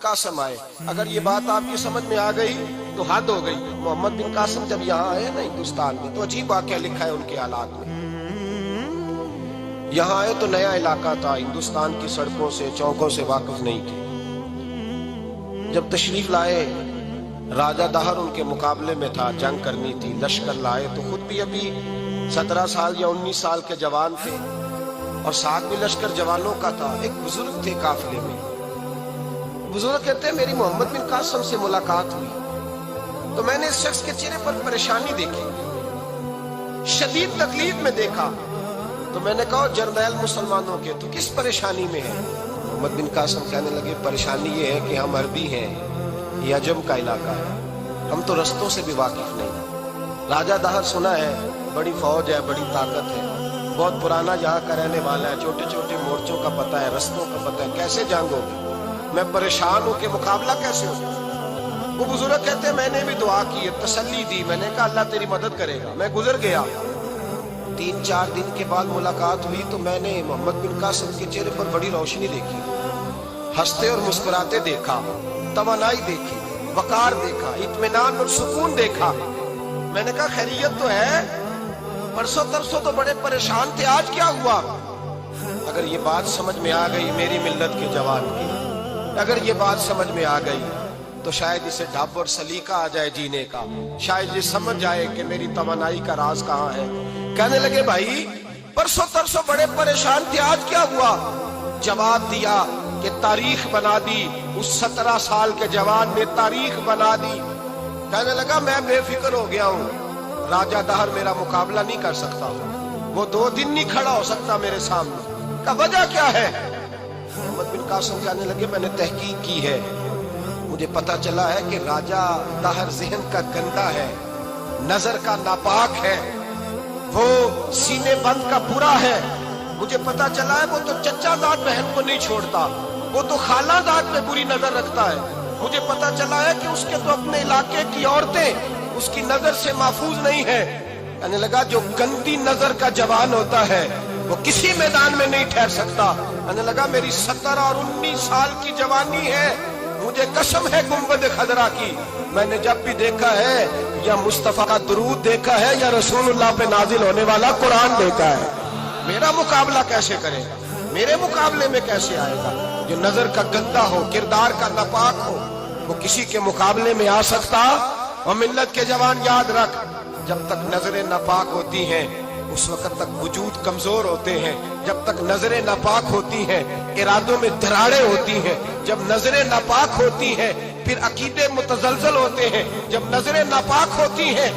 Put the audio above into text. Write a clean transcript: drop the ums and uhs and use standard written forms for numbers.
قاسم آئے. اگر یہ بات آپ کی سمجھ میں آ گئی تو حد ہو گئی. محمد بن قاسم جب یہاں آئے نا ہندوستان میں تو عجیب واقعہ لکھا ہے ان کے حالات میں. یہاں آئے تو نیا علاقہ تھا, ہندوستان کی سڑکوں سے چوکوں سے واقف نہیں تھے. جب تشریف لائے راجہ دہر ان کے مقابلے میں تھا, جنگ کرنی تھی, لشکر لائے تو خود بھی ابھی 17 سال یا 19 سال کے جوان تھے اور ساتھ بھی لشکر جوانوں کا تھا. ایک بزرگ تھے قافلے میں. بزرگ کہتے ہیں میری محمد بن قاسم سے ملاقات ہوئی تو میں نے اس شخص کے چہرے پر پریشانی دیکھی, شدید تکلیف میں دیکھا. تو میں نے کہا جرنیل مسلمانوں کے تو کس پریشانی میں ہے؟ محمد بن قاسم کہنے لگے پریشانی یہ ہے کہ ہم عربی ہیں, یہ عجم کا علاقہ ہے, ہم تو رستوں سے بھی واقف نہیں. راجہ دہر سنا ہے بڑی فوج ہے, بڑی طاقت ہے, بہت پرانا یہاں کا رہنے والا ہے, چھوٹے چھوٹے مورچوں کا پتہ ہے, رستوں کا پتہ ہے, کیسے جنگ ہوگی, میں پریشان ہوں کہ مقابلہ کیسے ہوگا. وہ بزرگ کہتے ہیں میں نے بھی دعا کی, تسلی دی, میں نے کہا اللہ تیری مدد کرے گا. میں گزر گیا. 3-4 دن کے بعد ملاقات ہوئی تو میں نے محمد بن قاسم کے چہرے پر بڑی روشنی دیکھی, ہنستے اور مسکراتے دیکھا, توانائی دیکھی, وقار دیکھا, اطمینان اور سکون دیکھا. میں نے کہا خیریت تو ہے, پرسوں ترسوں تو بڑے پریشان تھے, آج کیا ہوا؟ اگر یہ بات سمجھ میں آ گئی میری ملت کے جوان کی, اگر یہ بات سمجھ میں آ گئی تو شاید اسے ڈھب اور سلیقہ آ جائے جینے کا, شاید یہ سمجھ جائے کہ میری توانائی کا راز کہاں ہے. کہنے لگے بھائی پرسوں ترسوں بڑے پریشان تھے, آج کیا ہوا؟ جواب دیا کہ تاریخ بنا دی, اس 17 سال کے جوان نے تاریخ بنا دی. کہنے لگا میں بے فکر ہو گیا ہوں, راجہ دہر میرا مقابلہ نہیں کر سکتا, وہ 2 دن نہیں کھڑا ہو سکتا میرے سامنے. کا وجہ کیا ہے؟ محمد بن قاسم کہنے لگے میں نے تحقیق کی ہے, مجھے پتا چلا ہے کہ راجہ دہر ذہن کا گندا ہے, نظر کا ناپاک ہے, وہ سینے بند کا برا ہے. مجھے پتا چلا ہے وہ تو چچا داد بہن کو نہیں چھوڑتا, وہ تو خالہ داد پہ بری نظر رکھتا ہے. مجھے پتا چلا ہے کہ اس کے تو اپنے علاقے کی عورتیں اس کی نظر سے محفوظ نہیں ہیں. کہنے لگا جو گندی نظر کا جوان ہوتا ہے وہ کسی میدان میں نہیں ٹھہر سکتا. کہنے لگا میری 17 اور 19 سال کی جوانی ہے, مجھے قسم ہے گنبد خضرا کی, میں نے جب بھی دیکھا ہے یا مصطفیٰ کا درود دیکھا ہے یا رسول اللہ پہ نازل ہونے والا قرآن دیکھا ہے. میرا مقابلہ کیسے کرے گا, میرے مقابلے میں کیسے آئے گا؟ جو نظر کا گندا ہو, کردار کا ناپاک ہو, وہ کسی کے مقابلے میں آ سکتا؟ اور ملت کے جوان یاد رکھ, جب تک نظریں ناپاک ہوتی ہیں اس وقت تک وجود کمزور ہوتے ہیں. جب تک نظریں ناپاک ہوتی ہیں ارادوں میں دراڑیں ہوتی ہیں. جب نظریں ناپاک ہوتی ہیں پھر عقیدے متزلزل ہوتے ہیں. جب نظریں ناپاک ہوتی ہیں